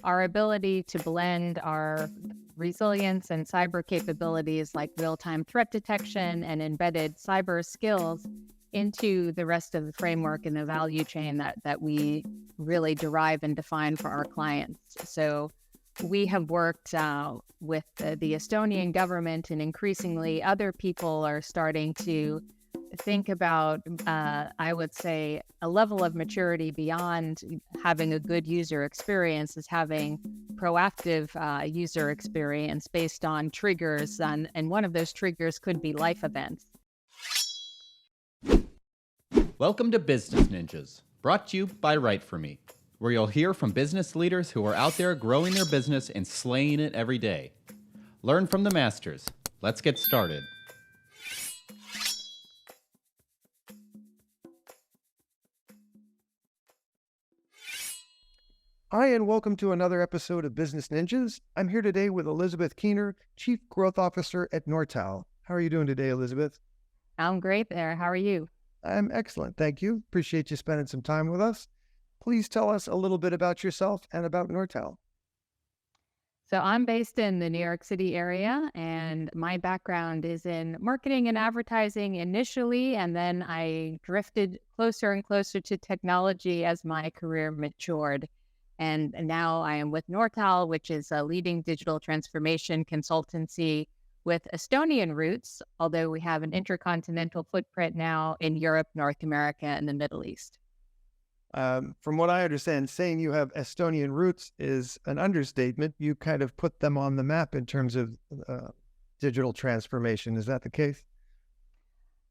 our ability to blend our resilience and cyber capabilities like real-time threat detection and embedded cyber skills into the rest of the framework and the value chain that we really derive and define for our clients. So we have worked with the Estonian government, and increasingly other people are starting to think about, I would say, a level of maturity beyond having a good user experience is having proactive user experience based on triggers. And one of those triggers could be life events. Welcome to Business Ninjas, brought to you by WriteForMe, where you'll hear from business leaders who are out there growing their business and slaying it every day. Learn from the masters. Let's get started. Hi, and welcome to another episode of Business Ninjas. I'm here today with Elizabeth Kiehner, Chief Growth Officer at Nortal. How are you doing today, Elizabeth? I'm great there. How are you? I'm excellent, thank you. Appreciate you spending some time with us. Please tell us a little bit about yourself and about Nortal. So I'm based in the New York City area, and my background is in marketing and advertising initially, and then I drifted closer and closer to technology as my career matured. And now I am with Nortal, which is a leading digital transformation consultancy with Estonian roots, although we have an intercontinental footprint now in Europe, North America, and the Middle East. From what I understand, saying you have Estonian roots is an understatement. You kind of put them on the map in terms of digital transformation. Is that the case?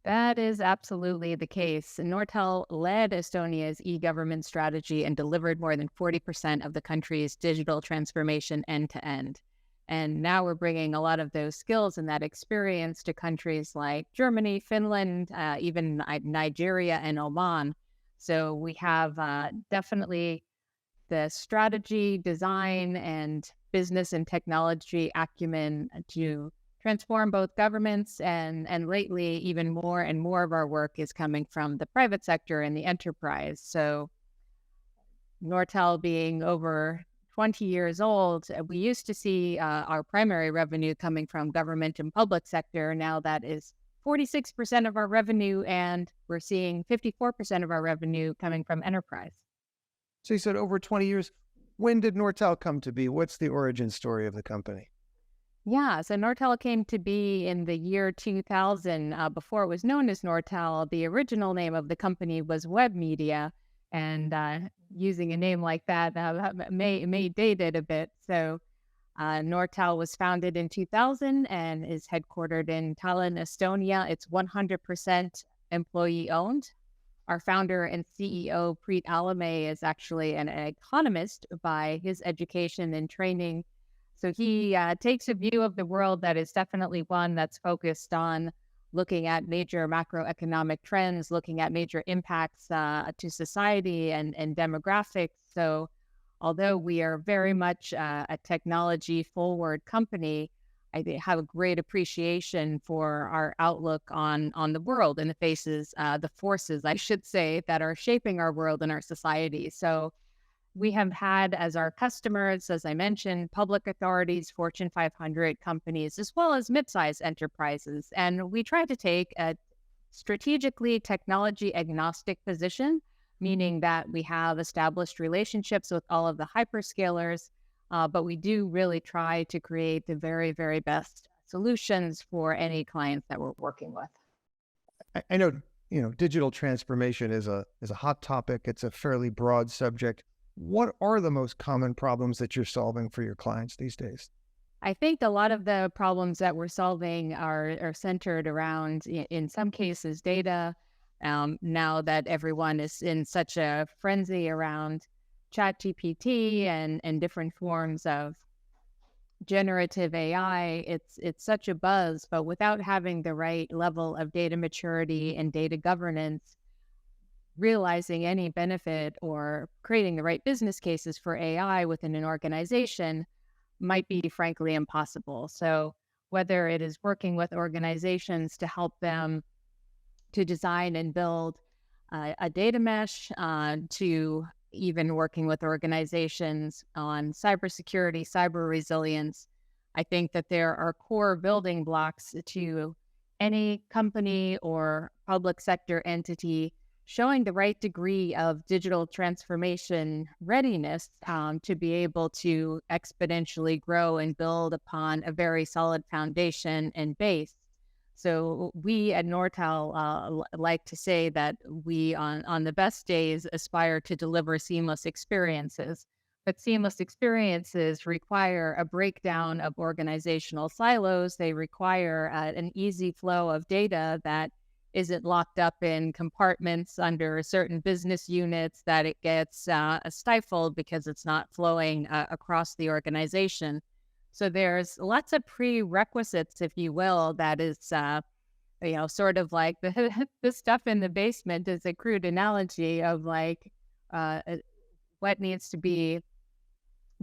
That is absolutely the case. Nortel led Estonia's e-government strategy and delivered more than 40% of the country's digital transformation end to end. And now we're bringing a lot of those skills and that experience to countries like Germany, Finland, even Nigeria and Oman. So we have definitely the strategy, design, and business and technology acumen to transform both governments, and lately even more and more of our work is coming from the private sector and the enterprise. So Nortel being over 20 years old, we used to see our primary revenue coming from government and public sector. Now that is 46% of our revenue, and we're seeing 54% of our revenue coming from enterprise. So you said over 20 years. When did Nortal come to be? What's the origin story of the company? Yeah, so Nortel came to be in the year 2000. Before it was known as Nortel, the original name of the company was Web Media, and using a name like that may date it a bit. So Nortel was founded in 2000 and is headquartered in Tallinn, Estonia. It's 100% employee owned. Our founder and CEO, Preet Alamay, is actually an economist by his education and training. So he takes a view of the world that is definitely one that's focused on looking at major macroeconomic trends, looking at major impacts to society and demographics. So although we are very much a technology forward company, I have a great appreciation for our outlook on the world and the forces, I should say, that are shaping our world and our society. So we have had as our customers, as I mentioned, public authorities, Fortune 500 companies, as well as mid-sized enterprises. And we try to take a strategically technology agnostic position, meaning that we have established relationships with all of the hyperscalers, but we do really try to create the very, very best solutions for any clients that we're working with. I know, digital transformation is a hot topic. It's a fairly broad subject. What are the most common problems that you're solving for your clients these days? I think a lot of the problems that we're solving are centered around, in some cases, data. Now that everyone is in such a frenzy around ChatGPT and different forms of generative AI, it's such a buzz, but without having the right level of data maturity and data governance, realizing any benefit or creating the right business cases for AI within an organization might be frankly impossible. So whether it is working with organizations to help them to design and build a data mesh, to even working with organizations on cybersecurity, cyber resilience. I think that there are core building blocks to any company or public sector entity showing the right degree of digital transformation readiness to be able to exponentially grow and build upon a very solid foundation and base. So we at Nortel like to say that we, on the best days, aspire to deliver seamless experiences. But seamless experiences require a breakdown of organizational silos. They require an easy flow of data that isn't locked up in compartments under certain business units, that it gets stifled because it's not flowing across the organization. So there's lots of prerequisites, if you will, that is, sort of like the stuff in the basement is a crude analogy of like what needs to be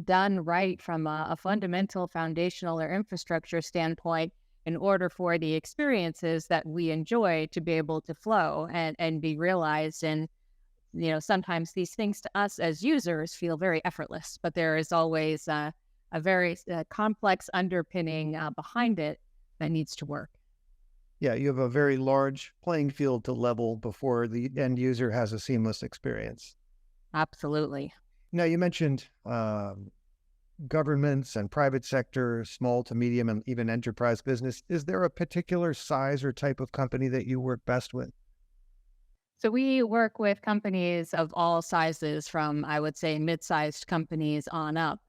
done right from a fundamental, foundational, or infrastructure standpoint in order for the experiences that we enjoy to be able to flow and be realized. And, sometimes these things to us as users feel very effortless, but there is always a very complex underpinning behind it that needs to work. Yeah, you have a very large playing field to level before the end user has a seamless experience. Absolutely. Now, you mentioned governments and private sector, small to medium, and even enterprise business. Is there a particular size or type of company that you work best with? So we work with companies of all sizes, from, I would say, mid-sized companies on up.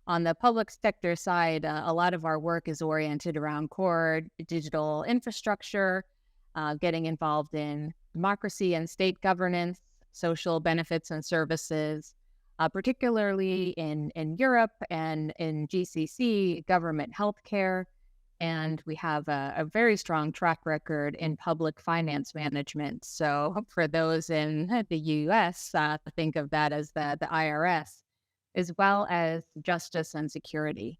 On the public sector side, a lot of our work is oriented around core digital infrastructure, getting involved in democracy and state governance, social benefits and services, particularly in Europe and in GCC, government healthcare. And we have a very strong track record in public finance management. So for those in the US, think of that as the IRS, as well as justice and security.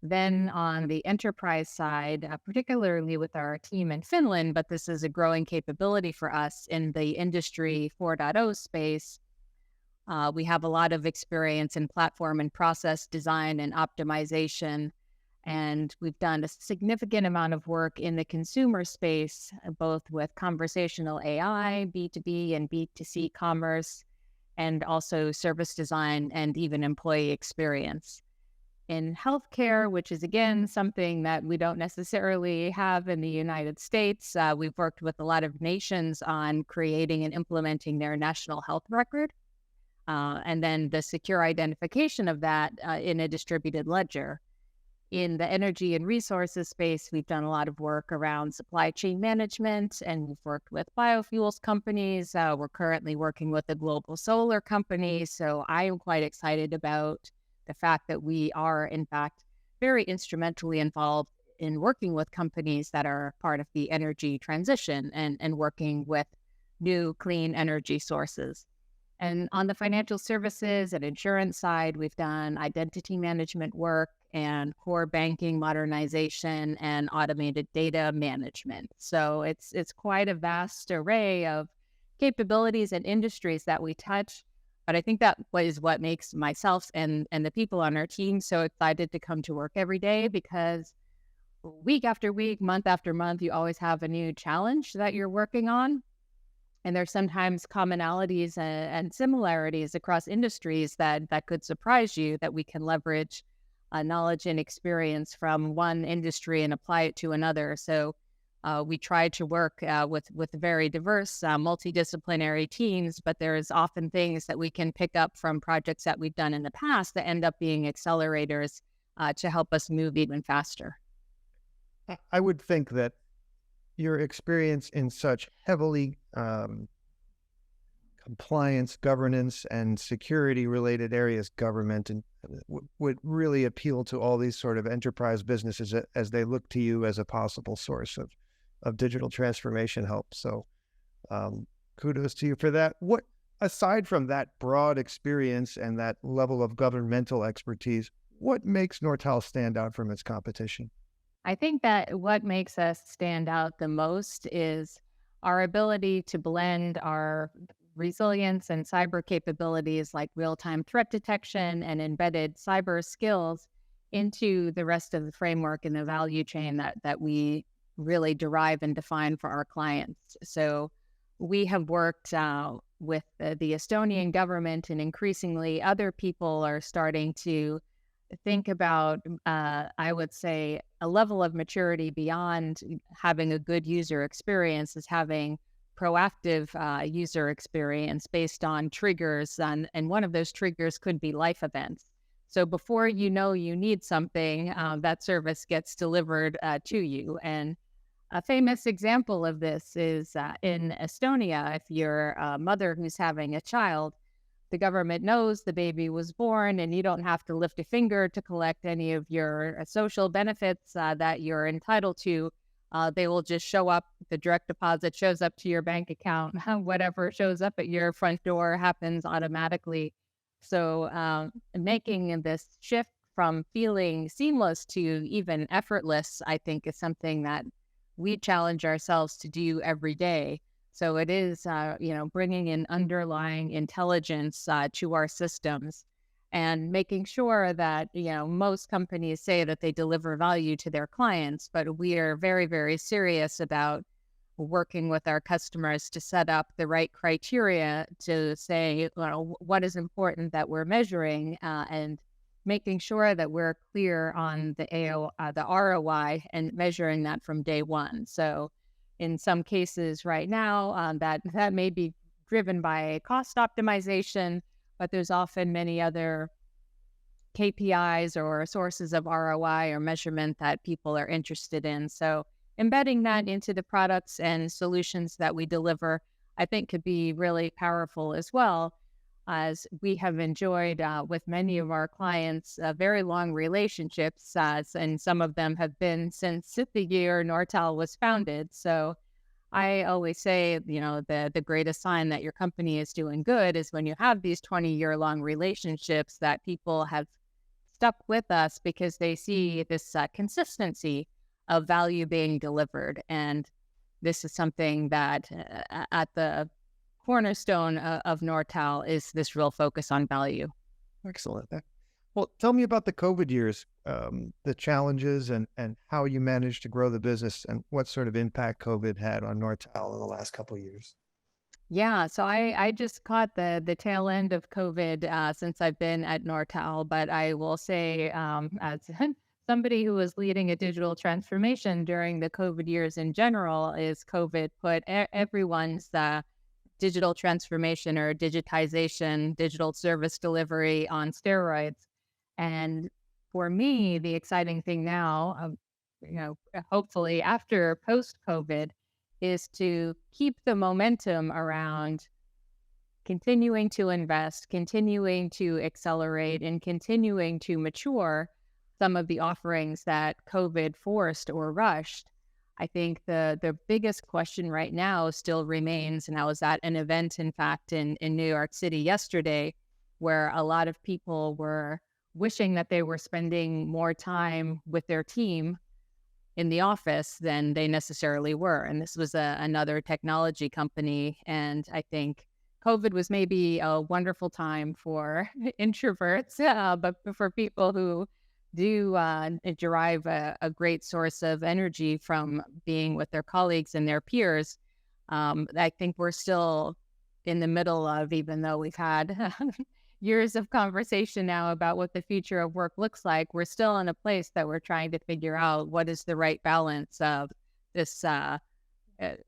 Then on the enterprise side, particularly with our team in Finland, but this is a growing capability for us in the Industry 4.0 space, we have a lot of experience in platform and process design and optimization. And we've done a significant amount of work in the consumer space, both with conversational AI, B2B and B2C commerce, and also service design and even employee experience. In healthcare, which is again something that we don't necessarily have in the United States, we've worked with a lot of nations on creating and implementing their national health record, and then the secure identification of that in a distributed ledger. In the energy and resources space, we've done a lot of work around supply chain management, and we've worked with biofuels companies. We're currently working with a global solar company. So I am quite excited about the fact that we are, in fact, very instrumentally involved in working with companies that are part of the energy transition and working with new clean energy sources. And on the financial services and insurance side, we've done identity management work and core banking modernization and automated data management. So it's quite a vast array of capabilities and industries that we touch. But I think that is what makes myself and the people on our team so excited to come to work every day, because week after week, month after month, you always have a new challenge that you're working on. And there's sometimes commonalities and similarities across industries that could surprise you, that we can leverage knowledge and experience from one industry and apply it to another. So we try to work with very diverse, multidisciplinary teams, but there's often things that we can pick up from projects that we've done in the past that end up being accelerators to help us move even faster. I would think that your experience in such heavily compliance, governance, and security-related areas, government, and would really appeal to all these sort of enterprise businesses as they look to you as a possible source of digital transformation help. So kudos to you for that. What, aside from that broad experience and that level of governmental expertise, what makes Nortel stand out from its competition? I think that what makes us stand out the most is our ability to blend our resilience and cyber capabilities like real-time threat detection and embedded cyber skills into the rest of the framework and the value chain that we really derive and define for our clients. So we have worked with the Estonian government, and increasingly other people are starting to think about, I would say, a level of maturity beyond having a good user experience is having proactive user experience based on triggers. And one of those triggers could be life events. So before you know you need something, that service gets delivered to you. And a famous example of this is in Estonia. If you're a mother who's having a child, the government knows the baby was born and you don't have to lift a finger to collect any of your social benefits that you're entitled to. They will just show up. The direct deposit shows up to your bank account. Whatever shows up at your front door happens automatically. So making this shift from feeling seamless to even effortless, I think, is something that we challenge ourselves to do every day. So it is, bringing in underlying intelligence to our systems and making sure that, most companies say that they deliver value to their clients, but we are very, very serious about working with our customers to set up the right criteria to say, what is important that we're measuring and making sure that we're clear on the ROI and measuring that from day one. So in some cases right now, that may be driven by cost optimization, but there's often many other KPIs or sources of ROI or measurement that people are interested in. So embedding that into the products and solutions that we deliver, I think could be really powerful as well, as we have enjoyed with many of our clients very long relationships, and some of them have been since the year Nortal was founded. So I always say, the greatest sign that your company is doing good is when you have these 20-year-long relationships that people have stuck with us because they see this consistency of value being delivered. And this is something that at the cornerstone of Nortal is this real focus on value. Excellent. Well, tell me about the COVID years, the challenges and how you managed to grow the business and what sort of impact COVID had on Nortal in the last couple of years. Yeah, so I just caught the tail end of COVID since I've been at Nortal, but I will say, as somebody who was leading a digital transformation during the COVID years in general, is COVID put everyone's digital transformation or digitization, digital service delivery on steroids. And for me, the exciting thing now, hopefully after post-COVID, is to keep the momentum around continuing to invest, continuing to accelerate, and continuing to mature some of the offerings that COVID forced or rushed. I think the biggest question right now still remains, and I was at an event, in fact, in New York City yesterday, where a lot of people were wishing that they were spending more time with their team in the office than they necessarily were. And this was another technology company. And I think COVID was maybe a wonderful time for introverts, but for people who do derive a great source of energy from being with their colleagues and their peers. I think we're still in the middle of, even though we've had years of conversation now about what the future of work looks like, we're still in a place that we're trying to figure out what is the right balance of this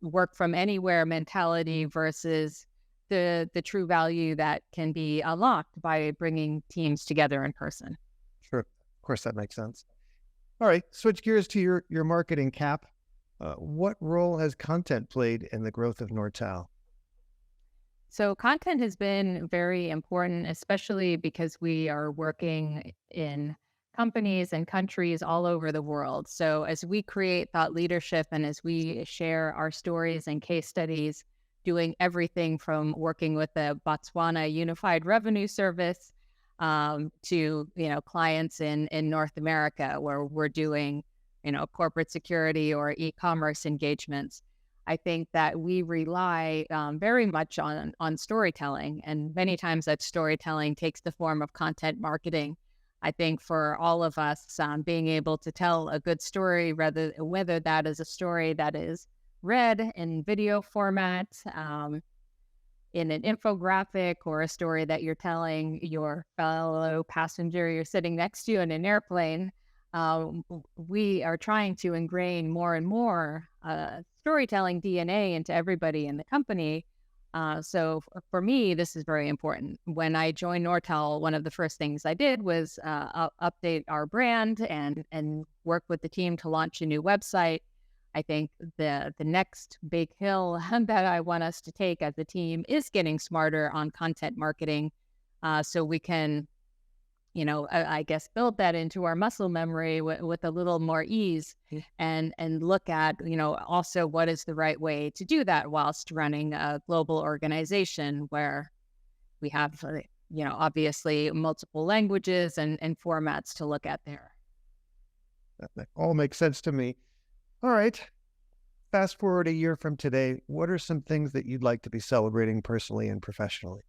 work from anywhere mentality versus the true value that can be unlocked by bringing teams together in person. Sure. Of course, that makes sense. All right. Switch gears to your marketing cap. What role has content played in the growth of Nortal? So content has been very important, especially because we are working in companies and countries all over the world. So as we create thought leadership and as we share our stories and case studies, doing everything from working with the Botswana Unified Revenue Service to clients in North America, where we're doing corporate security or e-commerce engagements. I think that we rely very much on storytelling, and many times that storytelling takes the form of content marketing. I think for all of us, being able to tell a good story, whether that is a story that is read in video format, in an infographic, or a story that you're telling your fellow passenger you're sitting next to in an airplane, we are trying to ingrain more and more storytelling DNA into everybody in the company. For me, this is very important. When I joined Nortel, one of the first things I did was update our brand and work with the team to launch a new website. I think the next big hill that I want us to take as a team is getting smarter on content marketing, so we can, I guess, build that into our muscle memory with a little more ease, and look at, also what is the right way to do that whilst running a global organization where we have, obviously multiple languages and formats to look at there. That all makes sense to me. All right. Fast forward a year from today, what are some things that you'd like to be celebrating personally and professionally?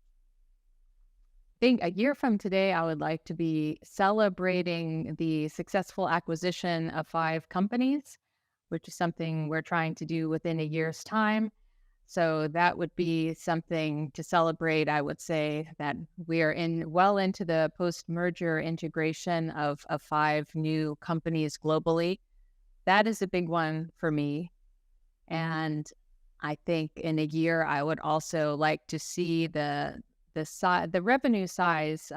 I think a year from today, I would like to be celebrating the successful acquisition of 5 companies, which is something we're trying to do within a year's time. So that would be something to celebrate. I would say that we are well into the post-merger integration of 5 new companies globally. That is a big one for me. And I think in a year, I would also like to see the revenue size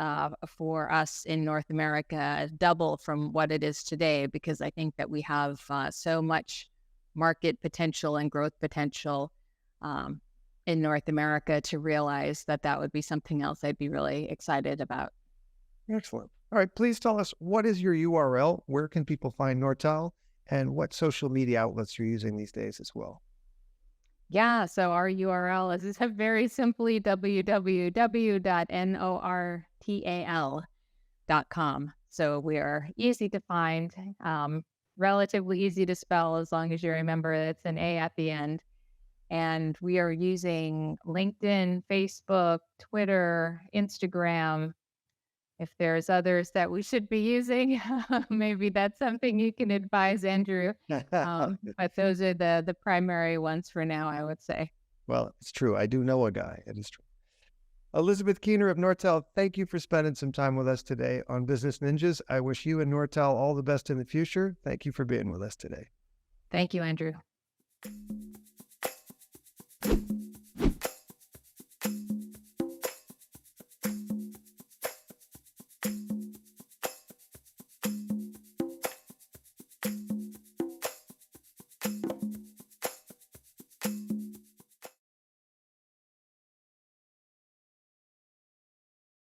for us in North America double from what it is today, because I think that we have so much market potential and growth potential in North America to realize that would be something else I'd be really excited about. Excellent. All right. Please tell us, what is your URL? Where can people find Nortal? And what social media outlets you're using these days as well? Yeah, so our URL is very simply www.nortal.com. So we are easy to find, relatively easy to spell, as long as you remember it's an A at the end. And we are using LinkedIn, Facebook, Twitter, Instagram. If there's others that we should be using, maybe that's something you can advise Andrew. But those are the primary ones for now, I would say. Well, it's true. I do know a guy. It is true. Elizabeth Kiehner of Nortel, thank you for spending some time with us today on Business Ninjas. I wish you and Nortel all the best in the future. Thank you for being with us today. Thank you, Andrew.